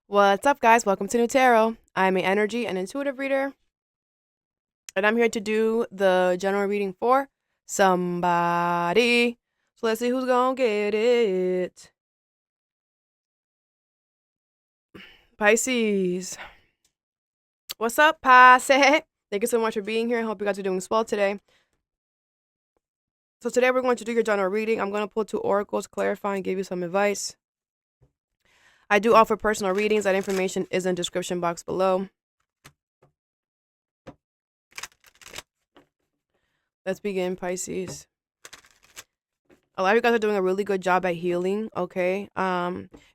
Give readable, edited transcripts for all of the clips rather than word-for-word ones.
What's up, guys? Welcome to Nutarot. I'm an energy and intuitive reader, and I'm here to do the general reading for somebody. So let's see who's gonna get it. Pisces. What's up, Pisces? Thank you so much for being here. I hope you guys are doing well today. So today we're going to do your general reading. I'm going to pull 2 oracles, clarify, and give you some advice. I do offer personal readings. That information is in the description box below. Let's begin, Pisces. A lot of you guys are doing a really good job at healing, okay?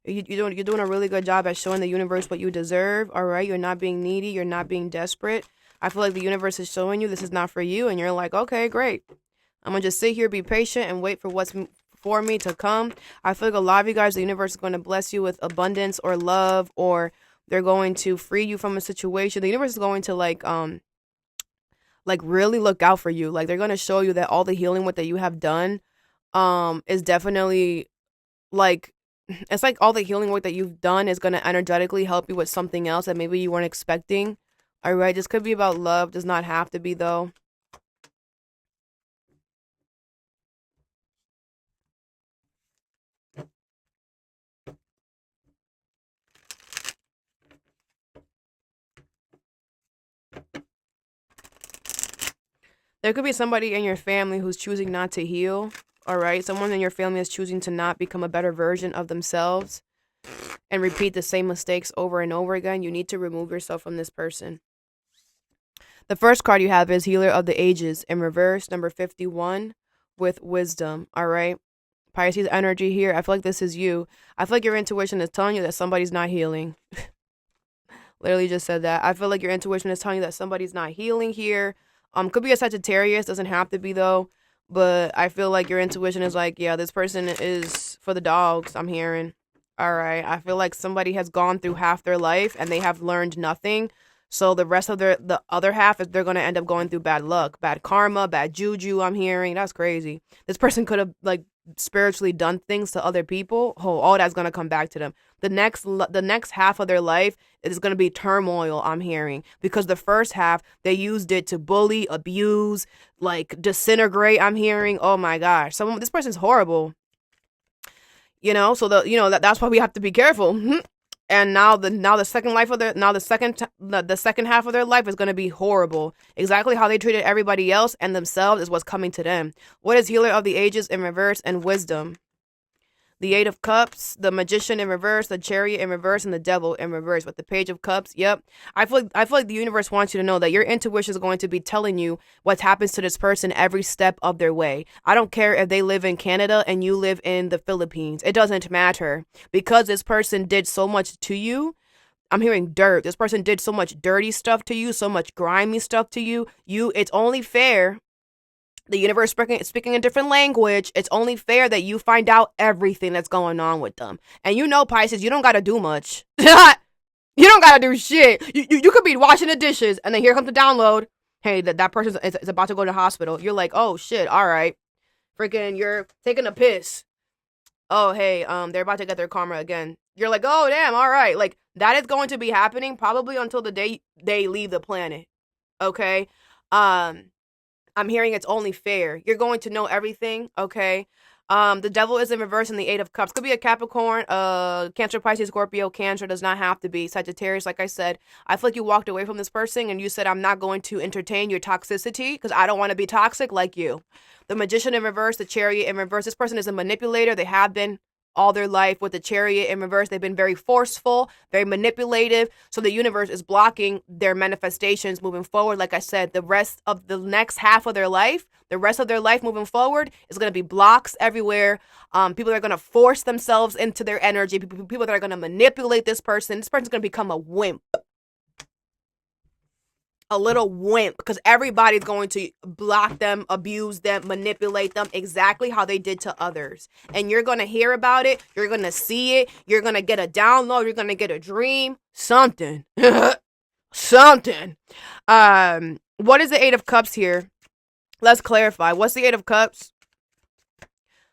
You're doing a really good job at showing the universe what you deserve, all right? You're not being needy. You're not being desperate. I feel like the universe is showing you this is not for you, and you're like, okay, great. I'm going to just sit here, be patient, and wait for what's for me to come. I feel like a lot of you guys, the universe is going to bless you with abundance or love, or they're going to free you from a situation. The universe is going to like really look out for you. Like they're going to show you that all the healing what that you have done is definitely like, it's like all the healing work that you've done is going to energetically help you with something else that maybe you weren't expecting. All right, this could be about love, does not have to be though. There could be somebody in your family who's choosing not to heal. All right, someone in your family is choosing to not become a better version of themselves and repeat the same mistakes over and over again. You need to remove yourself from this person. The first card you have is Healer of the Ages in reverse, number 51, with wisdom. All right, Pisces energy here. I feel like this is you. I feel like your intuition is telling you that somebody's not healing. Literally just said that. I feel like your intuition is telling you that somebody's not healing here. Could be a Sagittarius, doesn't have to be though. But I feel like your intuition is like, yeah, this person is for the dogs, I'm hearing. All right. I feel like somebody has gone through half their life and they have learned nothing. So the rest of the other half is they're gonna end up going through bad luck, bad karma, bad juju, I'm hearing. That's crazy. This person could have like spiritually done things to other people. Oh, all that's gonna come back to them. The next half of their life is gonna be turmoil, I'm hearing, because the first half they used it to bully, abuse, like disintegrate. I'm hearing. Oh my gosh, this person's horrible. So that's why we have to be careful. And now the second life of their now the second half of their life is going to be horrible. Exactly how they treated everybody else and themselves is what's coming to them. What is Healer of the Ages in reverse and wisdom? The Eight of Cups, the Magician in reverse, the Chariot in reverse, and the Devil in reverse. With the Page of Cups, yep. I feel like the universe wants you to know that your intuition is going to be telling you what happens to this person every step of their way. I don't care if they live in Canada and you live in the Philippines. It doesn't matter. Because this person did so much to you, I'm hearing dirt. This person did so much dirty stuff to you, so much grimy stuff to you. It's only fair. The universe speaking a different language. It's only fair that you find out everything that's going on with them. And Pisces, you don't got to do much. You don't got to do shit. You could be washing the dishes and then here comes the download. Hey, that person is about to go to the hospital. You're like, oh shit, all right. Freaking, you're taking a piss. Oh, hey, they're about to get their karma again. You're like, oh, damn, all right. Like, that is going to be happening probably until the day they leave the planet. Okay? I'm hearing it's only fair. You're going to know everything, okay? The Devil is in reverse in the Eight of Cups. Could be a Capricorn, Cancer, Pisces, Scorpio. Cancer does not have to be Sagittarius. Like I said, I feel like you walked away from this person and you said, I'm not going to entertain your toxicity because I don't want to be toxic like you. The Magician in reverse, the Chariot in reverse. This person is a manipulator. They have been all their life. With the Chariot in reverse, they've been very forceful, very manipulative. So the universe is blocking their manifestations moving forward. Like I said, the rest of the next half of their life, moving forward is going to be blocks everywhere. People that are going to force themselves into their energy. People that are going to manipulate this person. This person's going to become a wimp. A little wimp, because everybody's going to block them, abuse them, manipulate them exactly how they did to others. And you're going to hear about it. You're going to see it. You're going to get a download. You're going to get a dream. Something. Something. What is the Eight of Cups here? Let's clarify. What's the Eight of Cups?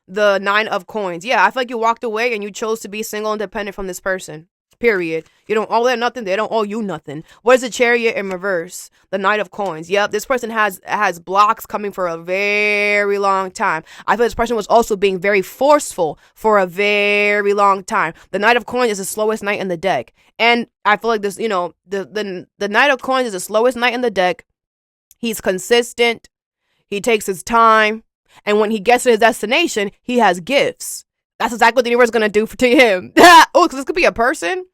The Nine of Coins. Yeah, I feel like you walked away and you chose to be single and dependent from this person. Period. You don't owe them nothing. They don't owe you nothing. What is the Chariot in reverse? The Knight of Coins. Yep, this person has blocks coming for a very long time. I feel this person was also being very forceful for a very long time. The Knight of Coins is the slowest knight in the deck. And I feel like this, the Knight of Coins is the slowest knight in the deck. He's consistent. He takes his time. And when he gets to his destination, he has gifts. That's exactly what the universe is going to do to him. Oh, because this could be a person.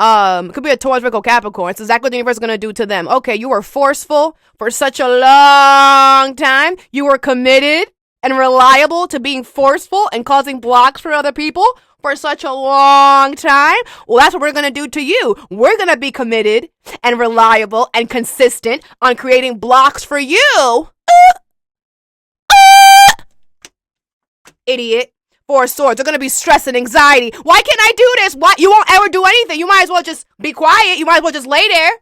It could be a Taurus, Virgo, Capricorn. It's exactly what the universe is going to do to them. Okay, you were forceful for such a long time. You were committed and reliable to being forceful and causing blocks for other people for such a long time. Well, that's what we're going to do to you. We're going to be committed and reliable and consistent on creating blocks for you. Idiot. Four of Swords. They're going to be stress and anxiety. Why can't I do this? Why? You won't ever do anything. You might as well just be quiet. You might as well just lay there.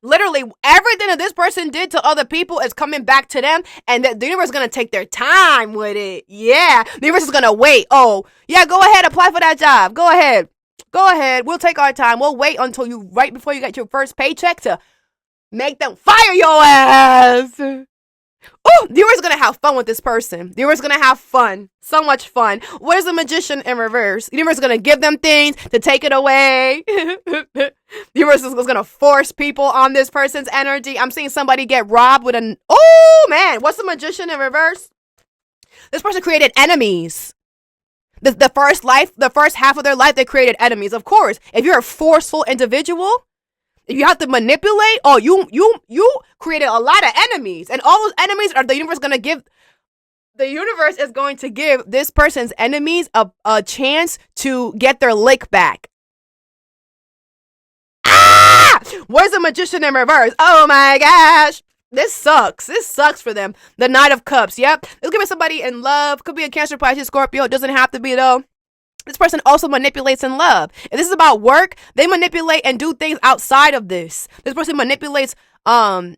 Literally, everything that this person did to other people is coming back to them, and the universe is going to take their time with it. Yeah. The universe is going to wait. Oh, yeah, go ahead. Apply for that job. Go ahead. Go ahead. We'll take our time. We'll wait until right before you get your first paycheck to make them fire your ass. Oh, the universe is going to have fun with this person. The universe is going to have fun. So much fun. What is the Magician in reverse? The universe is going to give them things to take it away. The universe is going to force people on this person's energy. I'm seeing somebody get robbed with oh, man. What's the Magician in reverse? This person created enemies. The first half of their life, they created enemies. Of course, if you're a forceful individual, if you have to manipulate, you created a lot of enemies. And all those enemies are the universe is going to give this person's enemies a chance to get their lick back. Ah! Where's the Magician in reverse? Oh my gosh. This sucks. This sucks for them. The Knight of Cups. Yep. This could be somebody in love. Could be a Cancer, Pisces, Scorpio. It doesn't have to be though. This person also manipulates in love. If this is about work, they manipulate and do things outside of this. This person manipulates, love.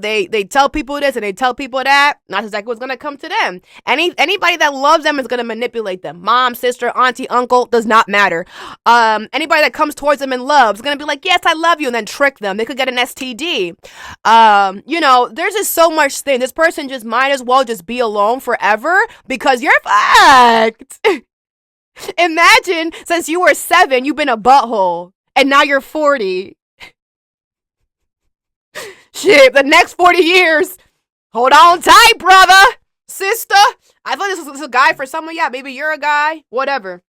They tell people this and they tell people that. Not exactly what's gonna come to them. Anybody that loves them is gonna manipulate them. Mom, sister, auntie, uncle, does not matter. Anybody that comes towards them in love is gonna be like, yes, I love you, and then trick them. They could get an STD. There's just so much thing. This person just might as well just be alone forever because you're fucked. Imagine since you were 7, you've been a butthole, and now you're 40. Shit, the next 40 years. Hold on tight, brother, sister. I thought this was a guy for someone. Yeah, maybe you're a guy. Whatever.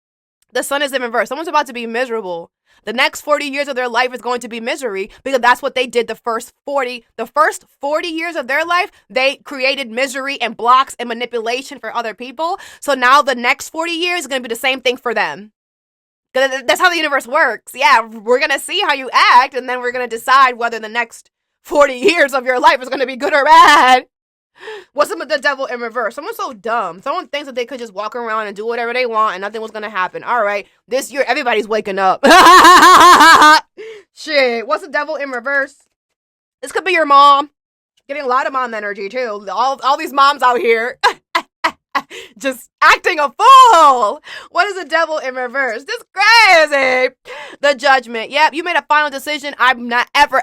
The Sun is in reverse. Someone's about to be miserable. The next 40 years of their life is going to be misery because that's what they did the first 40 years of their life. They created misery and blocks and manipulation for other people. So now the next 40 years is going to be the same thing for them. That's how the universe works. Yeah, we're going to see how you act, and then we're going to decide whether the next 40 years of your life is going to be good or bad. What's the Devil in reverse? Someone's so dumb. Someone thinks that they could just walk around and do whatever they want and nothing was going to happen. All right. This year, everybody's waking up. Shit. What's the Devil in reverse? This could be your mom. Getting a lot of mom energy, too. All these moms out here. Just acting a fool. What is the Devil in reverse? This crazy. The Judgment. Yep, you made a final decision. I'm not ever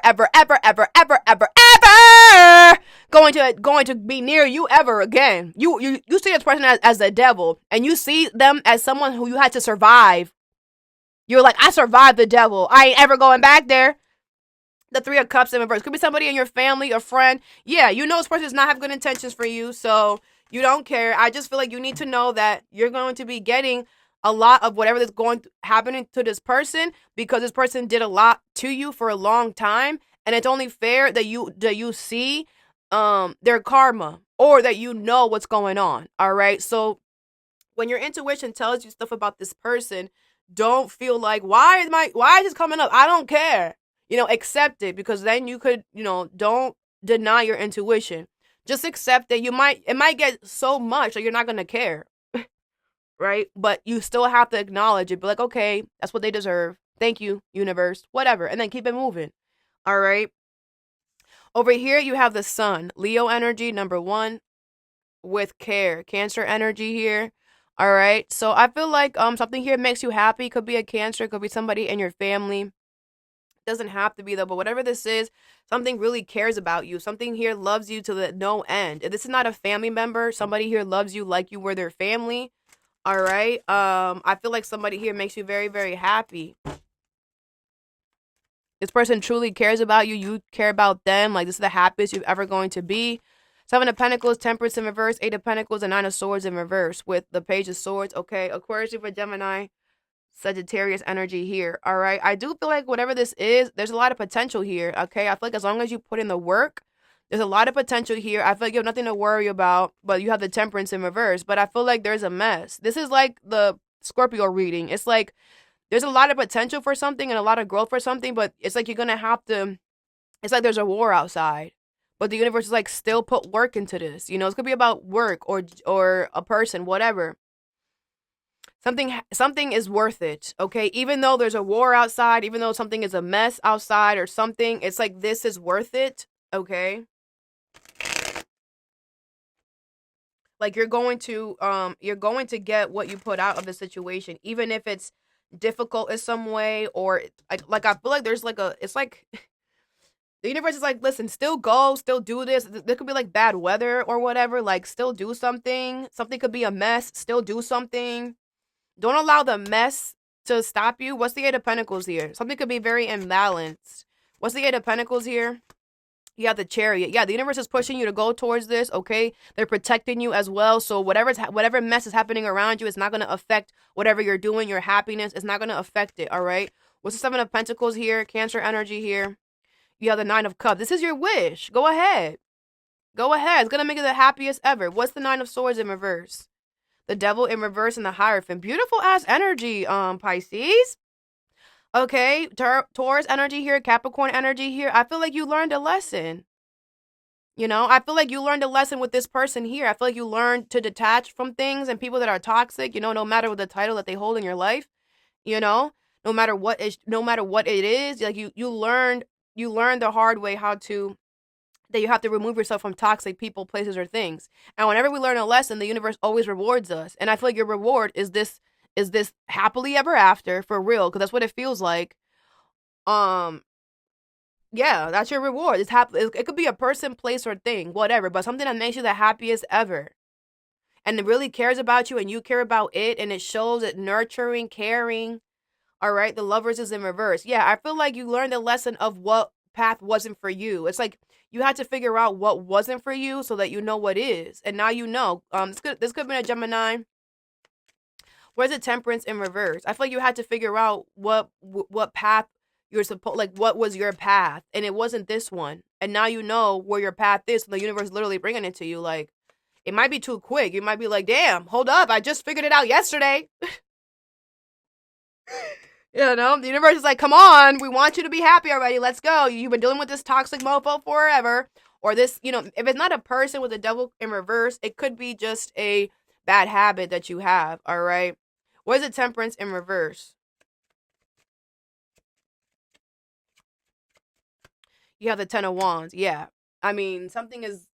going to be near you ever again. You see this person as the devil, and you see them as someone who you had to survive. You're like, I survived the devil. I ain't ever going back there. The Three of Cups in reverse. Could be somebody in your family, a friend. Yeah, you know this person does not have good intentions for you, so you don't care. I just feel like you need to know that you're going to be getting a lot of whatever that's happening to this person because this person did a lot to you for a long time, and it's only fair that you see their karma or that you know what's going on. All right. So when your intuition tells you stuff about this person, don't feel like, why is this coming up? I don't care. Accept it, because then you could, don't deny your intuition. Just accept that it might get so much that you're not going to care. Right? But you still have to acknowledge it. Be like, okay, that's what they deserve. Thank you, universe, whatever. And then keep it moving. All right. Over here, you have the Sun, Leo energy, number 1, with care. Cancer energy here. All right. So I feel like something here makes you happy. Could be a Cancer, could be somebody in your family. Doesn't have to be though, but whatever this is, something really cares about you. Something here loves you to the no end. If this is not a family member, somebody here loves you like you were their family. All right. I feel like somebody here makes you very, very happy. This person truly cares about you. You care about them. Like, this is the happiest you're ever going to be. Seven of Pentacles, Temperance in reverse, Eight of Pentacles, and Nine of Swords in reverse with the Page of Swords. Okay, Aquarius for Gemini, Sagittarius energy here. All right, I do feel like whatever this is, there's a lot of potential here. Okay, I feel like as long as you put in the work, there's a lot of potential here. I feel like you have nothing to worry about, but you have the Temperance in reverse. But I feel like there's a mess. This is like the Scorpio reading. It's like there's a lot of potential for something and a lot of growth for something, but it's like you're going to have to, it's like there's a war outside. But the universe is like, still put work into this. You know, it's going to be about work or a person, whatever. Something is worth it, okay? Even though there's a war outside, even though something is a mess outside or something, it's like this is worth it, okay? Like you're going to get what you put out of the situation, even if it's difficult in some way, or like I feel like there's like it's like the universe is like, listen, still go, still do this. There could be like bad weather or whatever, like still do something. Something could be a mess, still do something. Don't allow the mess to stop you. What's the Eight of Pentacles here? Something could be very imbalanced. What's the Eight of Pentacles here? You have the Chariot. Yeah, the universe is pushing you to go towards this, okay? They're protecting you as well. So whatever mess is happening around you, it's not going to affect whatever you're doing, your happiness. It's not going to affect it, all right? What's the Seven of Pentacles here? Cancer energy here. You have the Nine of Cups. This is your wish. Go ahead. Go ahead. It's going to make it the happiest ever. What's the Nine of Swords in reverse? The Devil in reverse and the Hierophant. Beautiful ass energy, Pisces. Okay, Taurus energy here, Capricorn energy here. I feel like you learned a lesson. You know, I feel like you learned a lesson with this person here. I feel like you learned to detach from things and people that are toxic, you know, no matter what the title that they hold in your life, you know, no matter what it is, like you learned the hard way that you have to remove yourself from toxic people, places, or things. And whenever we learn a lesson, the universe always rewards us. And I feel like your reward is this happily ever after, for real, because that's what it feels like. Yeah, that's your reward. It could be a person, place, or thing, whatever, but something that makes you the happiest ever. And it really cares about you and you care about it, and it shows it nurturing, caring. All right, the Lovers is in reverse. Yeah, I feel like you learned a lesson of what path wasn't for you. It's like you had to figure out what wasn't for you so that you know what is. And now you know. This could have been a Gemini. Where's the Temperance in reverse? I feel like you had to figure out what path you're supposed, like what was your path, and it wasn't this one. And now you know where your path is. So the universe is literally bringing it to you. Like, it might be too quick. You might be like, damn, hold up, I just figured it out yesterday. You know, the universe is like, come on, we want you to be happy already. Let's go. You've been dealing with this toxic mofo forever. Or this, you know, if it's not a person with a Devil in reverse, it could be just a bad habit that you have. All right. What is the Temperance in reverse? You have the Ten of Wands. Yeah. I mean, something is,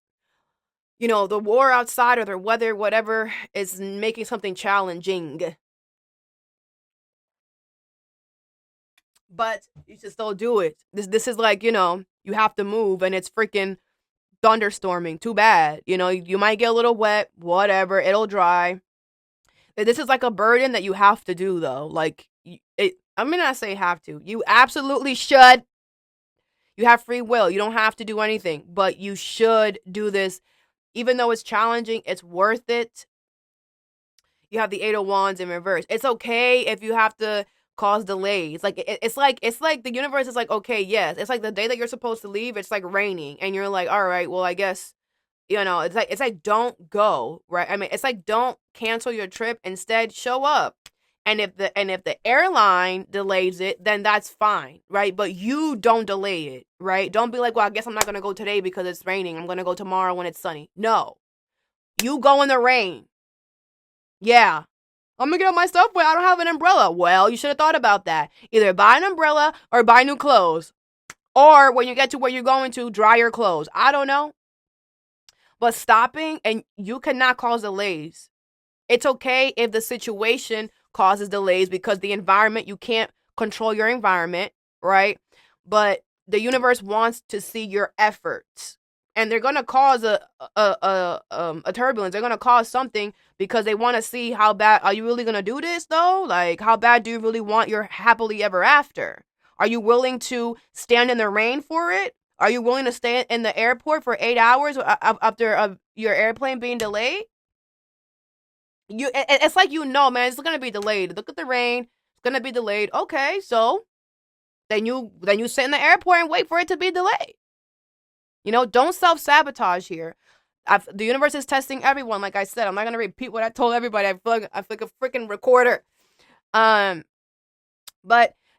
you know, the war outside or the weather, whatever, is making something challenging. But you should still do it. This is like, you know, you have to move and it's freaking thunderstorming. Too bad. You know, you might get a little wet, whatever, it'll dry. This is like a burden that you have to do, though. Like, I mean, I say have to. You absolutely should. You have free will. You don't have to do anything, but you should do this. Even though it's challenging, it's worth it. You have the Eight of Wands in reverse. It's okay if you have to cause delays. Like, it's like the universe is like, okay, yes. It's like the day that you're supposed to leave, it's like raining, and you're like, all right, well, I guess, you know, it's like don't go, right? I mean, it's like don't cancel your trip. Instead, show up. And if the airline delays it, then that's fine, right? But you don't delay it, right? Don't be like, well, I guess I'm not gonna go today because it's raining. I'm gonna go tomorrow when it's sunny. No, you go in the rain. Yeah, I'm gonna get all my stuff, but I don't have an umbrella. Well, you should have thought about that. Either buy an umbrella or buy new clothes, or when you get to where you're going to, dry your clothes. I don't know. But stopping, and you cannot cause delays. It's okay if the situation causes delays because the environment, you can't control your environment, right? But the universe wants to see your efforts. And they're gonna cause a turbulence. They're gonna cause something because they want to see how bad are you really gonna do this though. Like, how bad do you really want your happily ever after? Are you willing to stand in the rain for it? Are you willing to stay in the airport for 8 hours after your airplane being delayed? It's like, man, it's gonna be delayed. Look at the rain. It's gonna be delayed. Okay, so then you sit in the airport and wait for it to be delayed. Don't self-sabotage here. The universe is testing everyone. Like I said, I'm not going to repeat what I told everybody. I feel like a freaking recorder. But,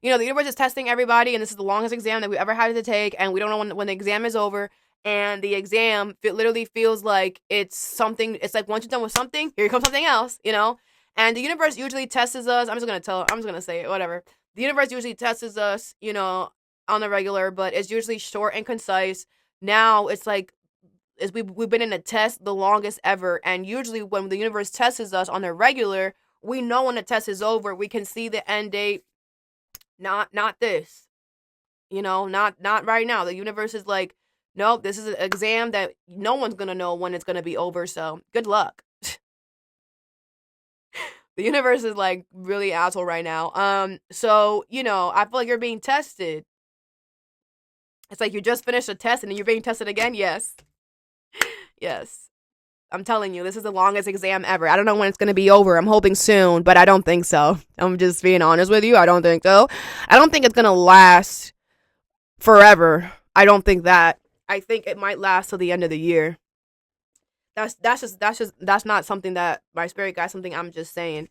the universe is testing everybody, and this is the longest exam that we ever had to take, and we don't know when the exam is over, and the exam, it literally feels like it's something. It's like once you're done with something, here comes something else, And the universe usually tests us. I'm just going to say it, whatever. The universe usually tests us, on the regular, but it's usually short and concise. Now it's like we've been in a test the longest ever, and usually when the universe tests us on the regular, we know when the test is over. We can see the end date. Not this, not right now. The universe is like, nope, this is an exam that no one's gonna know when it's gonna be over. So good luck. The universe is like really asshole right now. So I feel like you're being tested. It's like you just finished a test and then you're being tested again. Yes. Yes. I'm telling you, this is the longest exam ever. I don't know when it's going to be over. I'm hoping soon, but I don't think so. I'm just being honest with you. I don't think so. I don't think it's going to last forever. I don't think that. I think it might last till the end of the year. That's not something that my spirit guide, something I'm just saying.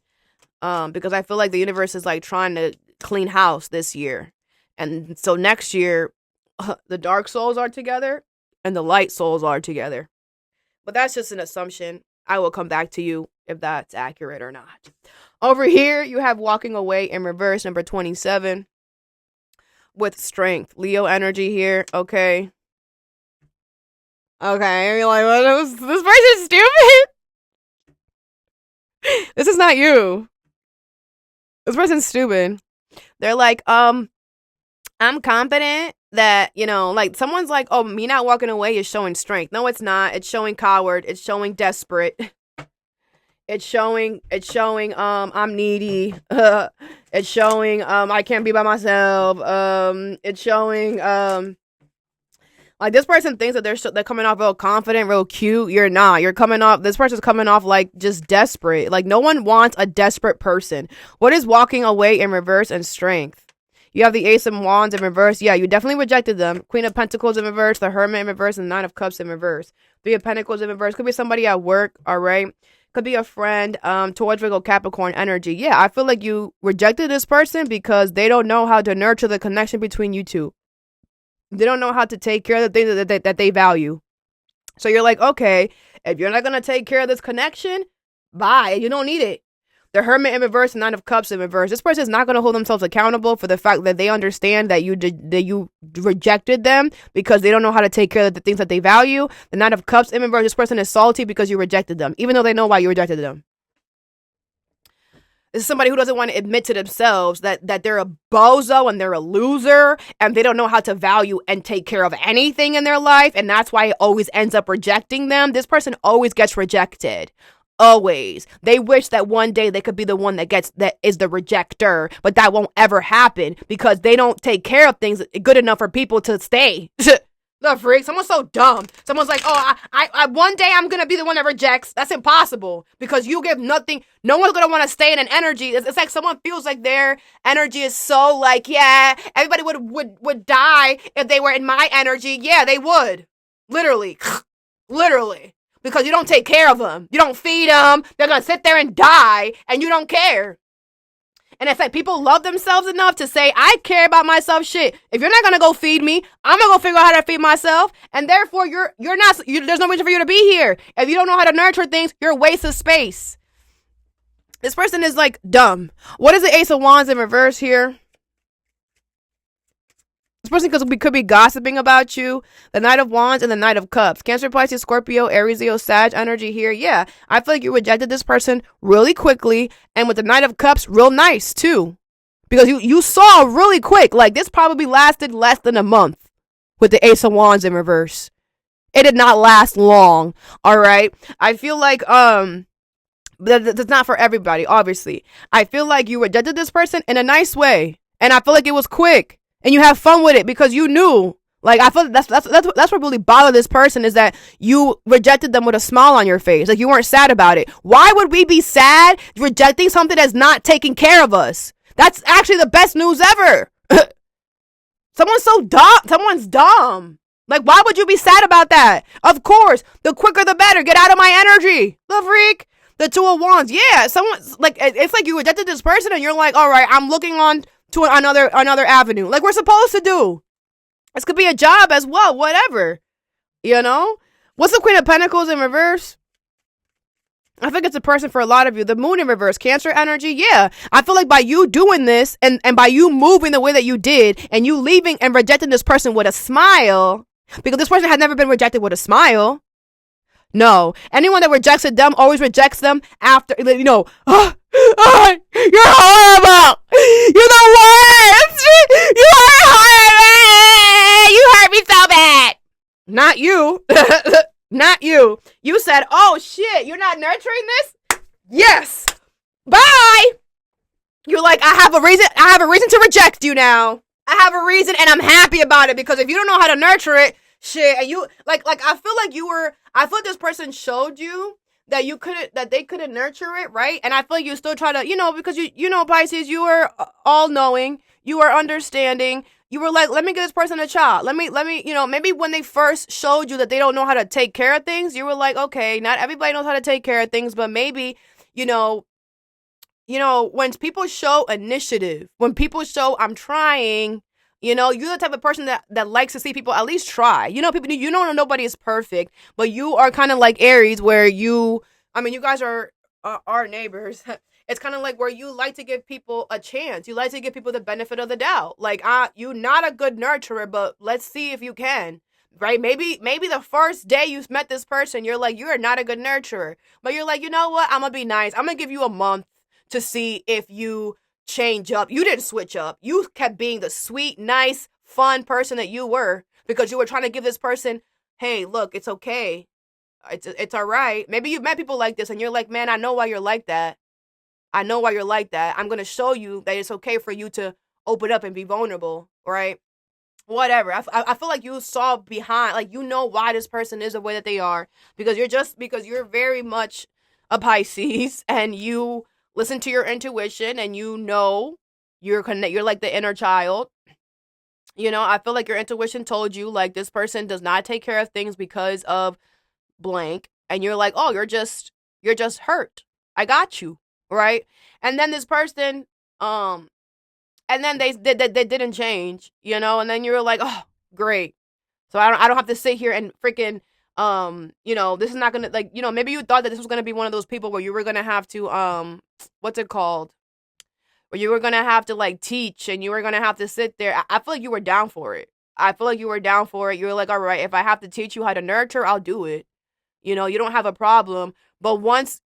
Because I feel like the universe is like trying to clean house this year. And so next year, the dark souls are together and the light souls are together. But that's just an assumption. I will come back to you if that's accurate or not. Over here, you have walking away in reverse, number 27, with strength. Leo energy here, okay? Okay, you're like, well, this person's stupid? This is not you. This person's stupid. They're like, I'm confident that, like someone's like, oh, me not walking away is showing strength. No, it's not. It's showing coward. It's showing desperate. It's showing, I'm needy. It's showing, I can't be by myself. It's showing, like this person thinks that they're coming off real confident, real cute. You're not. This person's coming off like just desperate. Like no one wants a desperate person. What is walking away in reverse and strength? You have the Ace of Wands in reverse. Yeah, you definitely rejected them. Queen of Pentacles in reverse, the Hermit in reverse, and 9 of Cups in reverse. 3 of Pentacles in reverse. Could be somebody at work, all right? Could be a friend, towards Virgo Capricorn energy. Yeah, I feel like you rejected this person because they don't know how to nurture the connection between you two. They don't know how to take care of the things that they value. So you're like, okay, if you're not going to take care of this connection, bye. You don't need it. The Hermit in reverse, 9 of Cups in reverse. This person is not going to hold themselves accountable for the fact that they understand that you rejected them because they don't know how to take care of the things that they value. The 9 of Cups in reverse. This person is salty because you rejected them, even though they know why you rejected them. This is somebody who doesn't want to admit to themselves that they're a bozo and they're a loser and they don't know how to value and take care of anything in their life. And that's why it always ends up rejecting them. This person always gets rejected. Always. They wish that one day they could be the one that is the rejecter, but that won't ever happen because they don't take care of things good enough for people to stay. The freak. Someone's so dumb. Someone's like, oh, I one day I'm gonna be the one that rejects. That's impossible because you give nothing. No one's gonna want to stay in an energy. It's like someone feels like their energy is so like, yeah, everybody would die if they were in my energy. Yeah, they would. Literally. Literally. Because you don't take care of them. You don't feed them. They're going to sit there and die, and you don't care. And it's like people love themselves enough to say, I care about myself. Shit. If you're not going to go feed me, I'm going to go figure out how to feed myself. And therefore, there's no reason for you to be here. If you don't know how to nurture things, you're a waste of space. This person is like dumb. What is the Ace of Wands in reverse here? This person could be gossiping about you. The Knight of Wands and the Knight of Cups. Cancer, Pisces, Scorpio, Aries, Leo, Sag energy here. Yeah, I feel like you rejected this person really quickly. And with the Knight of Cups, real nice too. Because you saw really quick. Like, this probably lasted less than a month with the Ace of Wands in reverse. It did not last long. All right. I feel like, that's not for everybody, obviously. I feel like you rejected this person in a nice way. And I feel like it was quick. And you have fun with it because you knew. Like, I feel that's what really bothered this person, is that you rejected them with a smile on your face. Like, you weren't sad about it. Why would we be sad rejecting something that's not taking care of us? That's actually the best news ever. Someone's so dumb. Someone's dumb. Like, why would you be sad about that? Of course, the quicker the better. Get out of my energy. The freak. The Two of Wands. Yeah, someone's like, it's like you rejected this person and you're like, all right, I'm looking on to another avenue, like we're supposed to do. This could be a job as well, whatever. You know? What's the Queen of Pentacles in reverse? I think it's a person for a lot of you. The Moon in reverse, Cancer energy. Yeah, I feel like by you doing this and by you moving the way that you did and you leaving and rejecting this person with a smile, because this person had never been rejected with a smile. No, anyone that rejected them always rejects them after, you know, oh, you're horrible. You're the worst. You are horrible. You hurt me so bad. Not you. Not you. You said, oh shit, you're not nurturing this? Yes. Bye. You're like, I have a reason to reject you now. I have a reason and I'm happy about it, because if you don't know how to nurture it, shit, and you like I feel like this person showed you that they couldn't nurture it, right? And I feel like you still try to, you know, because you know, Pisces, you are all knowing, you are understanding. You were like, let me give this person a shot. Let me, you know, maybe when they first showed you that they don't know how to take care of things, you were like, okay, not everybody knows how to take care of things, but maybe, you know, when people show initiative, when people show I'm trying, you know, you're the type of person that likes to see people at least try. You know, people, you know, nobody is perfect, but you are kind of like Aries, where you guys are our neighbors. It's kind of like where you like to give people a chance. You like to give people the benefit of the doubt. Like, you're not a good nurturer, but let's see if you can, right? Maybe the first day you met this person, you're like, you are not a good nurturer. But you're like, you know what? I'm going to be nice. I'm going to give you a month to see if you change up. You didn't switch up. You kept being the sweet, nice, fun person that you were, because you were trying to give this person, hey, look, it's okay. It's all right. Maybe you've met people like this and you're like, man, I know why you're like that. I know why you're like that. I'm going to show you that it's okay for you to open up and be vulnerable, right? Whatever. I feel like you saw behind, like, you know why this person is the way that they are, because you're very much a Pisces and you listen to your intuition and you know you're like the inner child. You know, I feel like your intuition told you, like, this person does not take care of things because of blank. And you're like, oh, you're just hurt. I got you. Right? And then this person, and then they didn't change, you know, and then you were like, oh, great. So I don't have to sit here and freaking, you know, this is not gonna, like, you know, maybe you thought that this was gonna be one of those people where you were gonna have to, what's it called? Where you were gonna have to, like, teach and you were gonna have to sit there. I feel like you were down for it. You were like, all right, if I have to teach you how to nurture, I'll do it. You know, you don't have a problem. But once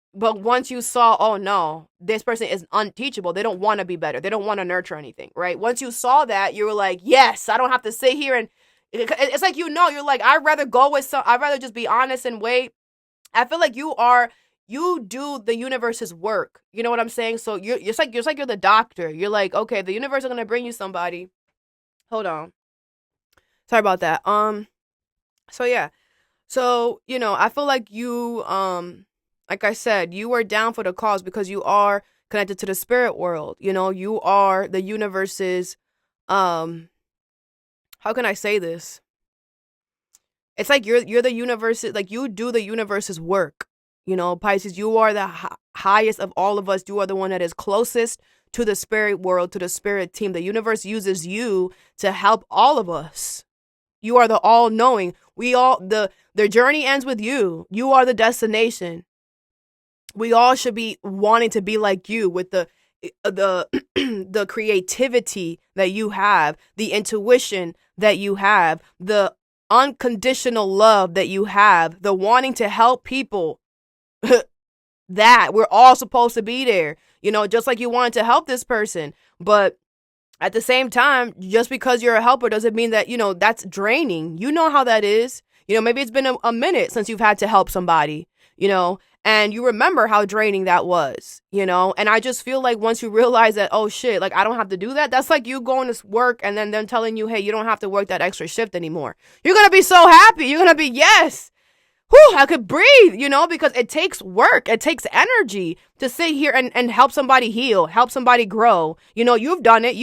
you saw, oh no, this person is unteachable. They don't want to be better. They don't want to nurture anything, right? Once you saw that, you were like, yes, I don't have to sit here and it's like, you know, you're like, I'd rather just be honest and wait. I feel like you do the universe's work. You know what I'm saying? So you're the doctor. You're like, okay, the universe is going to bring you somebody. Hold on. Sorry about that. So yeah. So, you know, I feel like you, like I said, you are down for the cause because you are connected to the spirit world. You know, you are the universe's, how can I say this? It's like you're the universe, like you do the universe's work. You know, Pisces, you are the highest of all of us. You are the one that is closest to the spirit world, to the spirit team. The universe uses you to help all of us. You are the all-knowing. The journey ends with you. You are the destination. We all should be wanting to be like you, with the the the creativity that you have, the intuition that you have, the unconditional love that you have, the wanting to help people. That we're all supposed to be there, just like you wanted to help this person. But at the same time, just because you're a helper doesn't mean that, that's draining. You know how that is. Maybe it's been a minute since you've had to help somebody, and you remember how draining that was, and I just feel like once you realize that, oh shit, like I don't have to do that. That's like you going to work and then them telling you, hey, you don't have to work that extra shift anymore. You're going to be so happy. You're going to be, yes. Whew, I could breathe, because it takes work. It takes energy to sit here and help somebody heal, help somebody grow. You've done it,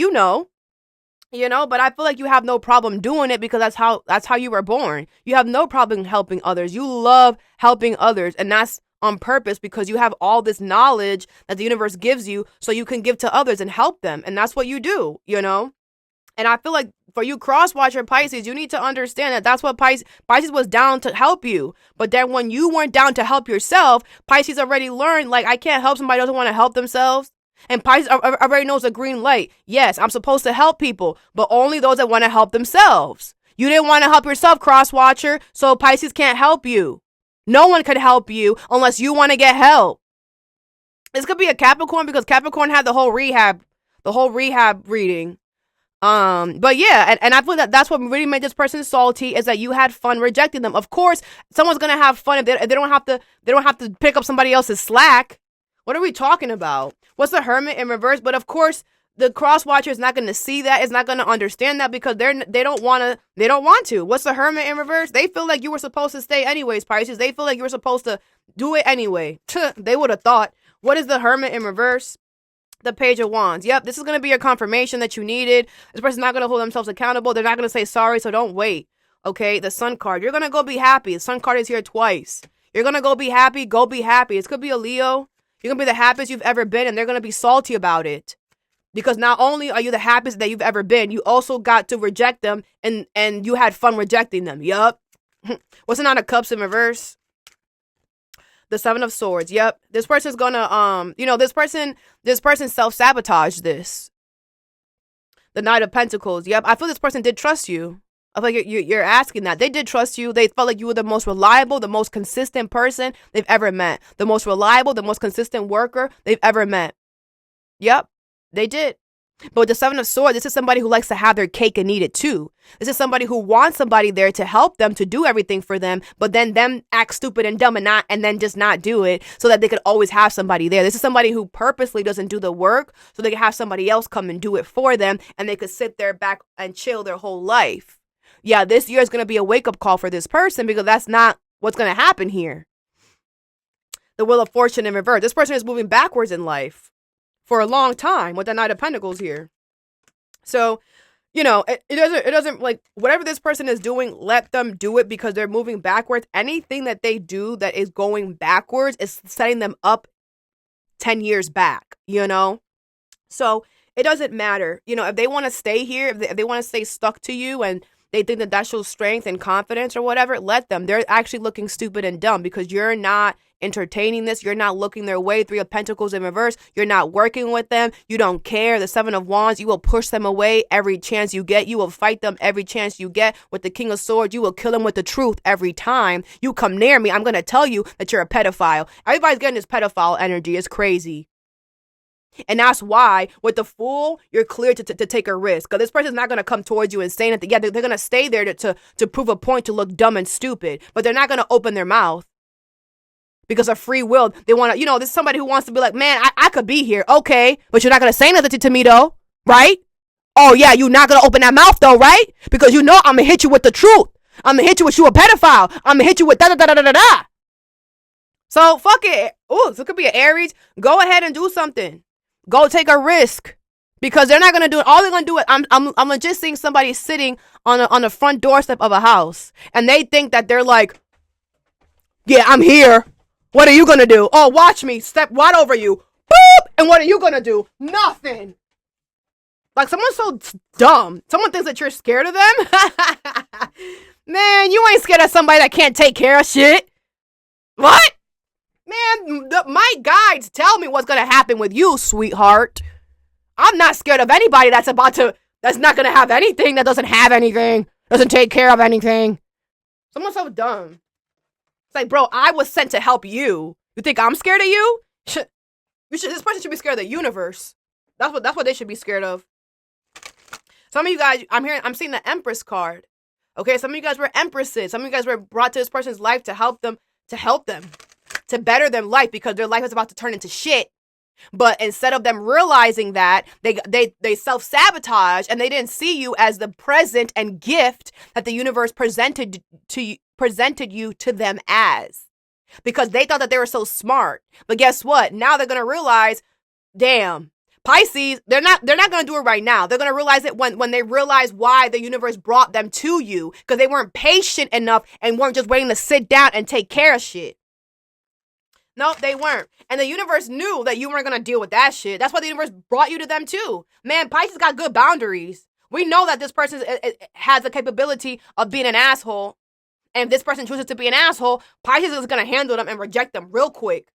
but I feel like you have no problem doing it because that's how you were born. You have no problem helping others. You love helping others. And that's on purpose because you have all this knowledge that the universe gives you so you can give to others and help them. And that's what you do, And I feel like for you cross-watcher Pisces, you need to understand that that's what Pisces was down to help you. But then when you weren't down to help yourself, Pisces already learned, like, I can't help somebody who doesn't want to help themselves. And Pisces already knows a green light. Yes, I'm supposed to help people, but only those that want to help themselves. You didn't want to help yourself, cross-watcher, so Pisces can't help you. No one could help you unless you want to get help. This could be a Capricorn because Capricorn had the whole rehab reading. But yeah, and I feel that that's what really made this person salty is that you had fun rejecting them. Of course, someone's gonna have fun if they don't have to pick up somebody else's slack. What are we talking about? What's the Hermit in reverse? But of course, the cross watcher is not gonna see that. Is not gonna understand that because they don't want to. What's the Hermit in reverse? They feel like you were supposed to stay anyways, Pisces. They feel like you were supposed to do it anyway. They would have thought. What is the Hermit in reverse? The Page of Wands. Yep, this is going to be your confirmation that you needed. This person's not going to hold themselves accountable. They're not going to say sorry, so don't wait. Okay, the Sun card. You're going to go be happy. The Sun card is here twice. You're going to go be happy. Go be happy. This could be a Leo. You're going to be the happiest you've ever been, and they're going to be salty about it. Because not only are you the happiest that you've ever been, you also got to reject them, and you had fun rejecting them. Yup. What's the Nine of Cups in reverse? The Seven of Swords. Yep. This person's gonna, this person self-sabotaged this. The Knight of Pentacles. Yep. I feel this person did trust you. I feel like you're asking that. They did trust you. They felt like you were the most reliable, the most consistent person they've ever met. The most reliable, the most consistent worker they've ever met. Yep. They did. But with the Seven of Swords, this is somebody who likes to have their cake and eat it too. This is somebody who wants somebody there to help them, to do everything for them, but then them act stupid and dumb and then just not do it so that they could always have somebody there. This is somebody who purposely doesn't do the work so they can have somebody else come and do it for them and they could sit there back and chill their whole life. Yeah, this year is going to be a wake-up call for this person because that's not what's going to happen here. The Wheel of Fortune in reverse. This person is moving backwards in life for a long time with the Knight of Pentacles here. So, it doesn't like whatever this person is doing, let them do it because they're moving backwards. Anything that they do that is going backwards is setting them up 10 years back, So it doesn't matter. If they want to stay here, if they want to stay stuck to you and they think that shows strength and confidence or whatever, let them. They're actually looking stupid and dumb because you're not entertaining this. You're not looking their way. Three of Pentacles in reverse. You're not working with them. You don't care. The Seven of Wands, you will push them away every chance you get. You will fight them every chance you get. With the King of Swords, you will kill them with the truth every time. You come near me, I'm going to tell you that you're a pedophile. Everybody's getting this pedophile energy. It's crazy. And that's why with the Fool, you're clear to take a risk. Because this person's not going to come towards you and say anything. Yeah, they're going to stay there to prove a point, to look dumb and stupid. But they're not going to open their mouth. Because of free will, they want to, this is somebody who wants to be like, man, I could be here. Okay, but you're not going to say nothing to me though, right? Oh yeah, you're not going to open that mouth though, right? Because I'm going to hit you with the truth. I'm going to hit you with you a pedophile. I'm going to hit you with da-da-da-da-da-da. So fuck it. Ooh, so it could be an Aries. Go ahead and do something. Go take a risk. Because they're not going to do it. All they're going to do is, I'm just seeing somebody sitting on the front doorstep of a house. And they think that they're like, yeah, I'm here. What are you going to do? Oh, watch me step right over you. Boop! And what are you going to do? Nothing. Like, someone's so dumb. Someone thinks that you're scared of them. Man, you ain't scared of somebody that can't take care of shit. What? Man, my guides tell me what's going to happen with you, sweetheart. I'm not scared of anybody that's not going to have anything, that doesn't have anything, doesn't take care of anything. Someone's so dumb. It's like, bro, I was sent to help you. You think I'm scared of you? This person should be scared of the universe. That's what they should be scared of. Some of you guys, I'm seeing the Empress card. Okay, some of you guys were empresses. Some of you guys were brought to this person's life to help them, to better their life, because their life is about to turn into shit. But instead of them realizing that, they self-sabotage, and they didn't see you as the present and gift that the universe presented you to them as. Because they thought that they were so smart. But guess what? Now they're going to realize, damn, Pisces, they're not going to do it right now. They're going to realize it when they realize why the universe brought them to you, because they weren't patient enough and weren't just waiting to sit down and take care of shit. No, they weren't. And the universe knew that you weren't going to deal with that shit. That's why the universe brought you to them too. Man, Pisces got good boundaries. We know that this person has the capability of being an asshole. And if this person chooses to be an asshole, Pisces is going to handle them and reject them real quick.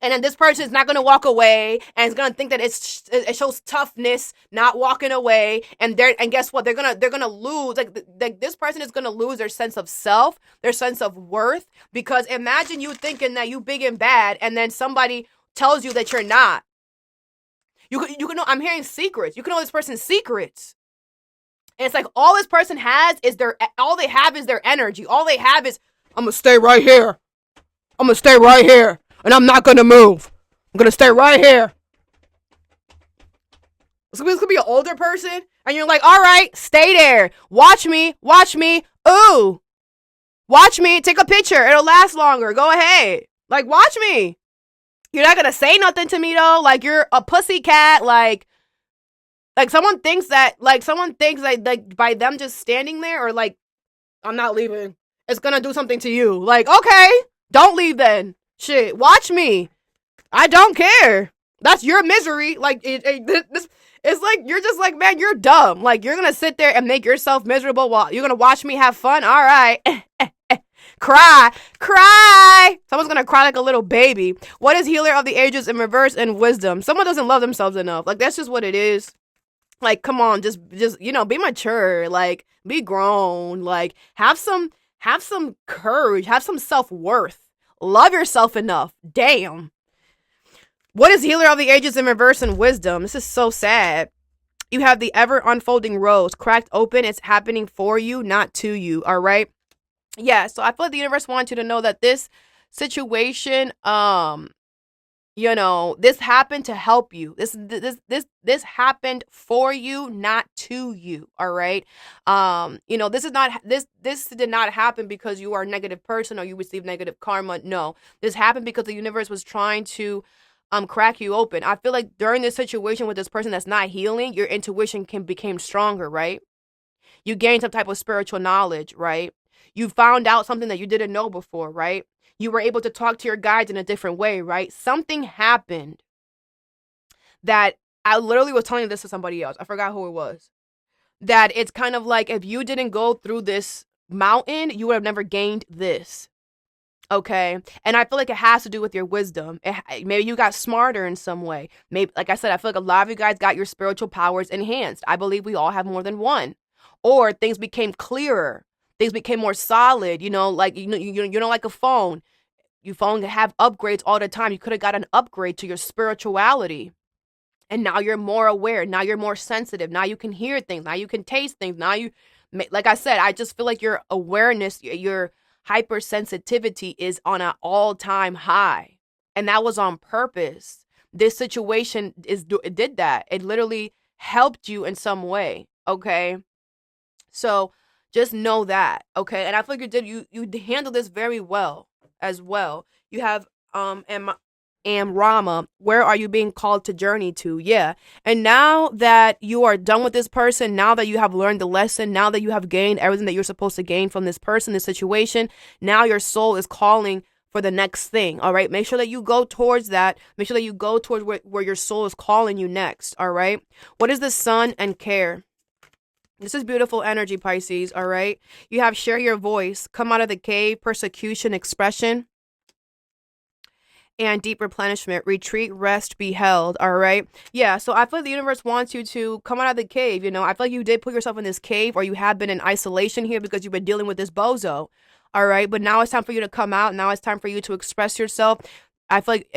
And then this person is not going to walk away, and is going to think that it shows toughness not walking away. And guess what? They're gonna lose. Like this person is going to lose their sense of self, their sense of worth. Because imagine you thinking that you big and bad, and then somebody tells you that you're not. You can know. I'm hearing secrets. You can know this person's secrets. And it's like all this person has is all they have is their energy. All they have is, I'm going to stay right here. I'm going to stay right here. And I'm not going to move. I'm going to stay right here. This could be an older person. And you're like, all right, stay there. Watch me. Ooh. Watch me. Take a picture. It'll last longer. Go ahead. Like, watch me. You're not going to say nothing to me, though. Like, you're a pussycat. Like someone thinks that by them just standing there, or like, I'm not leaving, it's going to do something to you. Like, okay, don't leave then. Shit, watch me. I don't care. That's your misery. Like, it's like, you're just like, man, you're dumb. Like, you're going to sit there and make yourself miserable while you're going to watch me have fun. All right. Cry. Someone's going to cry like a little baby. What is Healer of the Ages in reverse and wisdom? Someone doesn't love themselves enough. Like, that's just what it is. Like, come on, just, be mature. Like, be grown. Like, have some courage. Have some self-worth. Love yourself enough. Damn. What is Healer of the Ages in reverse and wisdom? This is so sad. You have the ever unfolding rose cracked open. It's happening for you, not to you. All right. Yeah. So I feel like the universe wants you to know that this situation, this happened to help you. This happened for you, not to you. All right. This did not happen because you are a negative person or you received negative karma. No, this happened because the universe was trying to crack you open. I feel like during this situation with this person that's not healing, your intuition became stronger, right? You gained some type of spiritual knowledge, right? You found out something that you didn't know before, right? You were able to talk to your guides in a different way, right? Something happened that I literally was telling this to somebody else. I forgot who it was. That it's kind of like if you didn't go through this mountain, you would have never gained this. Okay. And I feel like it has to do with your wisdom. Maybe you got smarter in some way. Maybe, like I said, I feel like a lot of you guys got your spiritual powers enhanced. I believe we all have more than one. Or things became clearer. Things became more solid, like like a phone. Your phone can have upgrades all the time. You could have got an upgrade to your spirituality. And now you're more aware. Now you're more sensitive. Now you can hear things. Now you can taste things. Now like I said, I just feel like your awareness, your hypersensitivity is on an all-time high. And that was on purpose. This situation it did that. It literally helped you in some way. Okay. So just know that, okay? And I feel like you handled this very well as well. You have Rama, where are you being called to journey to? Yeah. And now that you are done with this person, now that you have learned the lesson, now that you have gained everything that you're supposed to gain from this person, this situation, now your soul is calling for the next thing, all right? Make sure that you go towards that. Make sure that you go towards where your soul is calling you next, all right? What is the sun and care? This is beautiful energy, Pisces, all right? You have share your voice, come out of the cave, persecution, expression. and deep replenishment. Retreat, rest, be held. All right. Yeah. So I feel like the universe wants you to come out of the cave. You know, I feel like you did put yourself in this cave, or you have been in isolation here because you've been dealing with this bozo. All right. But now it's time for you to come out. Now it's time for you to express yourself. I feel like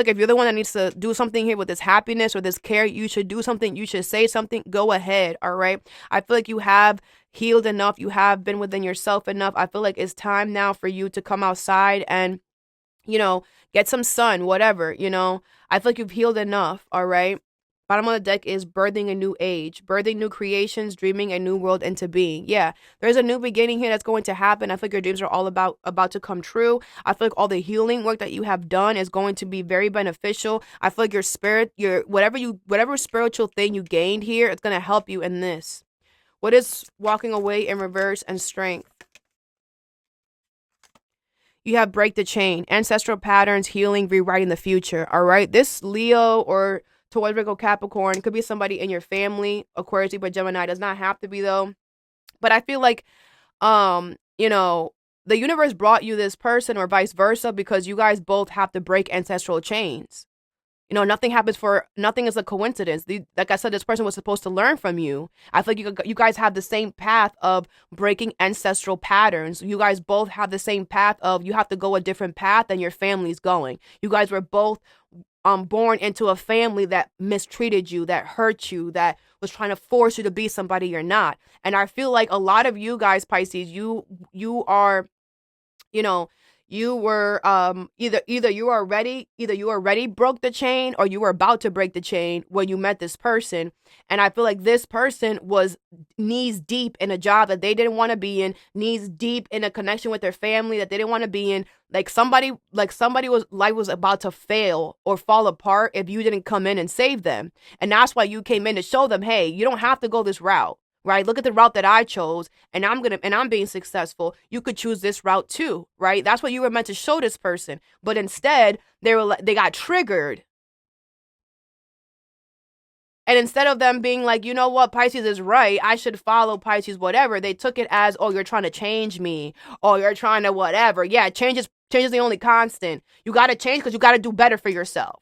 if you're the one that needs to do something here with this happiness or this care, you should do something. You should say something. Go ahead. All right. I feel like you have healed enough. You have been within yourself enough. I feel like it's time now for you to come outside and, get some sun, whatever, I feel like you've healed enough, all right? Bottom of the deck is birthing a new age, birthing new creations, dreaming a new world into being. Yeah, there's a new beginning here that's going to happen. I feel like your dreams are all about to come true. I feel like all the healing work that you have done is going to be very beneficial. I feel like your spirit, whatever spiritual thing you gained here, it's going to help you in this. What is walking away in reverse and strength? You have break the chain, ancestral patterns, healing, rewriting the future. All right. This Leo or Taurus, Virgo, Capricorn could be somebody in your family. Aquarius, Libra, Gemini does not have to be though. But I feel like, the universe brought you this person or vice versa because you guys both have to break ancestral chains. Nothing is a coincidence. Like I said, this person was supposed to learn from you. I feel like you guys have the same path of breaking ancestral patterns. You guys both have the same path of you have to go a different path than your family's going. You guys were both born into a family that mistreated you, that hurt you, that was trying to force you to be somebody you're not. And I feel like a lot of you guys, Pisces, you are, you were either you already broke the chain or you were about to break the chain when you met this person. And I feel like this person was knees deep in a job that they didn't want to be in, knees deep in a connection with their family that they didn't want to be in. Like somebody was life was about to fail or fall apart if you didn't come in and save them. And that's why you came in to show them, hey, you don't have to go this route. Right? Look at the route that I chose and I'm being successful. You could choose this route too, right? That's what you were meant to show this person. But instead, they got triggered. And instead of them being like, you know what, Pisces is right, I should follow Pisces, whatever, they took it as, oh, you're trying to change me. Oh, you're trying to whatever. Yeah, change is the only constant. You got to change because you got to do better for yourself.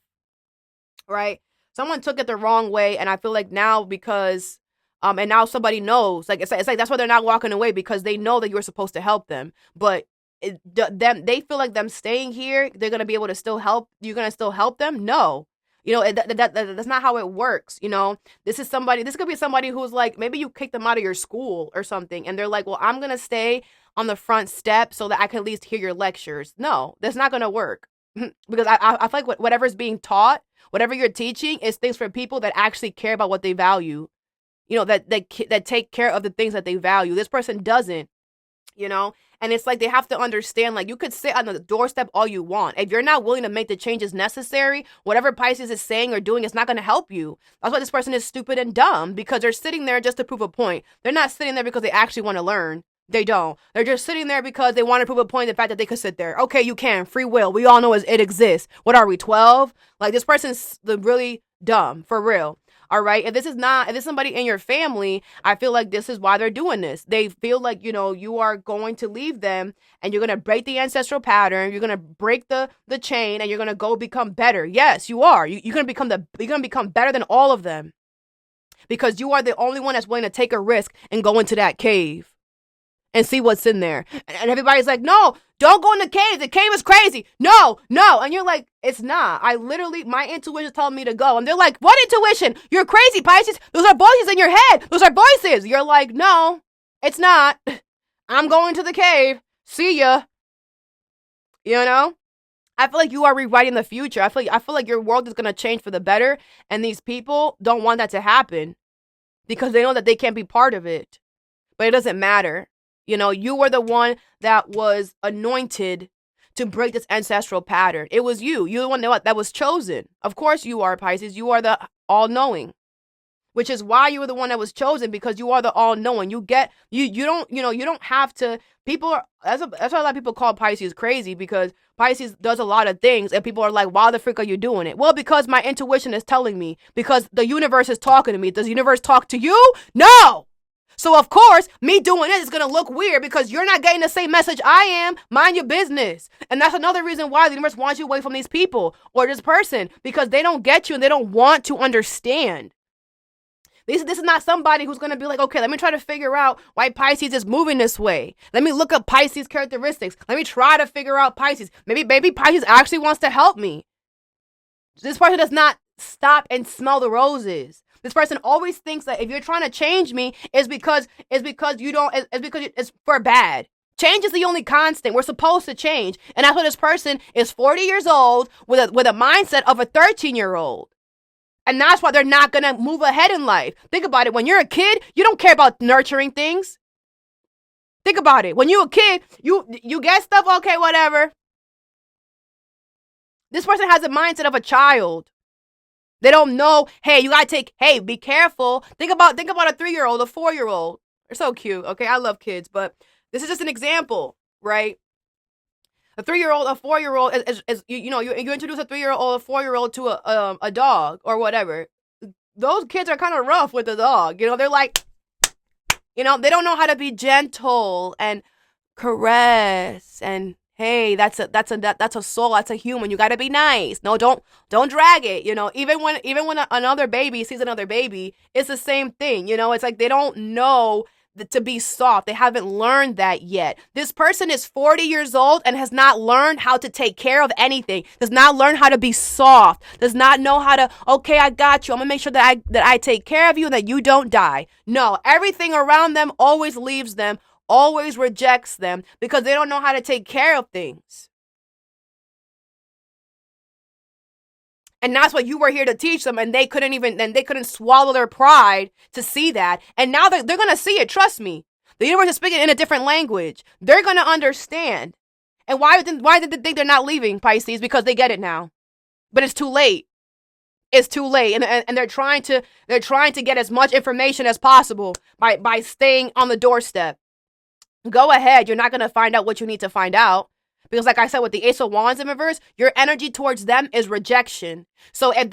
Right? Someone took it the wrong way. And I feel like now because and now somebody knows, like it's like that's why they're not walking away because they know that you're supposed to help them. But they feel like them staying here, they're gonna be able to still help. You're gonna still help them? No, that's not how it works. This could be somebody who's like maybe you kicked them out of your school or something, and they're like, well, I'm gonna stay on the front step so that I can at least hear your lectures. No, that's not gonna work because I feel like whatever's being taught, whatever you're teaching, is things for people that actually care about what they value. That take care of the things that they value. This person doesn't, and it's like they have to understand, like you could sit on the doorstep all you want. If you're not willing to make the changes necessary, whatever Pisces is saying or doing is not going to help you. That's why this person is stupid and dumb because they're sitting there just to prove a point. They're not sitting there because they actually want to learn. They don't. They're just sitting there because they want to prove a point, the fact that they could sit there. Okay, you can. Free will. We all know it exists. What are we, 12? Like this person's really dumb, for real. All right. If this is somebody in your family, I feel like this is why they're doing this. They feel like, you are going to leave them and you're going to break the ancestral pattern. You're going to break the chain and you're going to go become better. Yes, you are. You're going to become better than all of them because you are the only one that's willing to take a risk and go into that cave and see what's in there. And everybody's like, no, don't go in the cave. The cave is crazy. No. And you're like, it's not. My intuition told me to go. And they're like, what intuition? You're crazy, Pisces. Those are voices in your head. Those are voices. You're like, no, it's not. I'm going to the cave. See ya. I feel like you are rewriting the future. I feel like your world is going to change for the better. And these people don't want that to happen because they know that they can't be part of it. But it doesn't matter. You were the one that was anointed to break this ancestral pattern. It was you. You're the one that was chosen. Of course you are, Pisces. You are the all-knowing, which is why you were the one that was chosen because you are the all-knowing. You don't have to. That's why a lot of people call Pisces crazy because Pisces does a lot of things and people are like, why the frick are you doing it? Well, because my intuition is telling me, because the universe is talking to me. Does the universe talk to you? No. So, of course, me doing it is going to look weird because you're not getting the same message I am. Mind your business. And that's another reason why the universe wants you away from these people or this person, because they don't get you and they don't want to understand. This is not somebody who's going to be like, okay, let me try to figure out why Pisces is moving this way. Let me look up Pisces characteristics. Let me try to figure out Pisces. Maybe Pisces actually wants to help me. This person does not stop and smell the roses. This person always thinks that if you're trying to change me, it's because it's for bad. Change is the only constant. We're supposed to change. And that's why this person is 40 years old with a mindset of a 13-year-old. And that's why they're not going to move ahead in life. Think about it. When you're a kid, you don't care about nurturing things. Think about it. When you're a kid, you get stuff, okay, whatever. This person has a mindset of a child. They don't know, hey, you gotta be careful. Think about a 3-year-old, a 4-year-old. They're so cute, okay? I love kids, but this is just an example, right? A 3-year-old, a 4-year-old is you introduce a 3-year-old, a 4-year-old to a dog or whatever. Those kids are kind of rough with the dog. They're like, they don't know how to be gentle and caress and, hey, that's a soul, that's a human. You got to be nice. No, don't drag it. Even when another baby sees another baby, it's the same thing. It's like they don't know to be soft. They haven't learned that yet. This person is 40 years old and has not learned how to take care of anything. Does not learn how to be soft. Does not know how to, okay, I got you. I'm gonna make sure that I take care of you and that you don't die. No, everything around them always leaves them, always rejects them because they don't know how to take care of things. And that's what you were here to teach them, and they couldn't swallow their pride to see that. And now they're going to see it, trust me. The universe is speaking in a different language. They're going to understand. And why did they think they're not leaving, Pisces? Because they get it now. But it's too late. It's too late. And they're trying to get as much information as possible by staying on the doorstep. Go ahead. You're not going to find out what you need to find out. Because like I said, with the Ace of Wands in reverse, your energy towards them is rejection. So if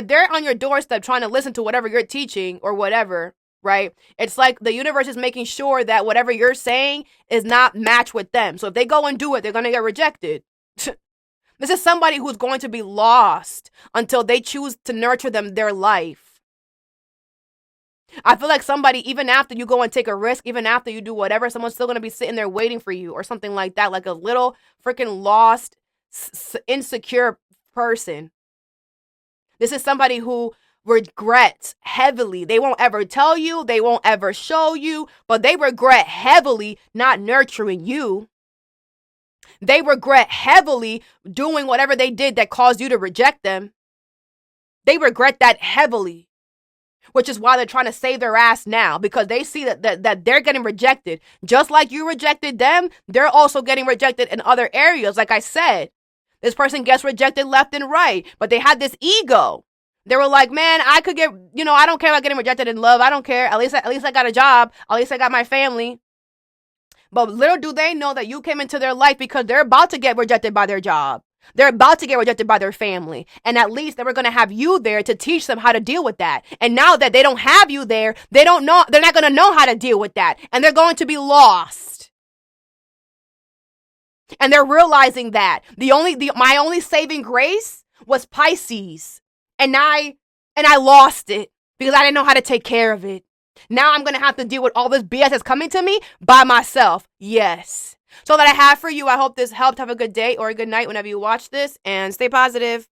they're on your doorstep trying to listen to whatever you're teaching or whatever, right? It's like the universe is making sure that whatever you're saying is not matched with them. So if they go and do it, they're going to get rejected. This is somebody who's going to be lost until they choose to nurture their life. I feel like somebody, even after you go and take a risk, even after you do whatever, someone's still going to be sitting there waiting for you or something like that, like a little freaking lost, insecure person. This is somebody who regrets heavily. They won't ever tell you. They won't ever show you, but they regret heavily not nurturing you. They regret heavily doing whatever they did that caused you to reject them. They regret that heavily. Which is why they're trying to save their ass now, because they see that they're getting rejected. Just like you rejected them, they're also getting rejected in other areas. Like I said, this person gets rejected left and right, but they had this ego. They were like, man, I could get, I don't care about getting rejected in love. I don't care. At least I got a job. At least I got my family. But little do they know that you came into their life because they're about to get rejected by their job. They're about to get rejected by their family. And at least they were going to have you there to teach them how to deal with that. And now that they don't have you there, they're not going to know how to deal with that. And they're going to be lost. And they're realizing that my only saving grace was Pisces. And I lost it because I didn't know how to take care of it. Now I'm going to have to deal with all this BS that's coming to me by myself. Yes. So that I have for you. I hope this helped. Have a good day or a good night whenever you watch this, and stay positive.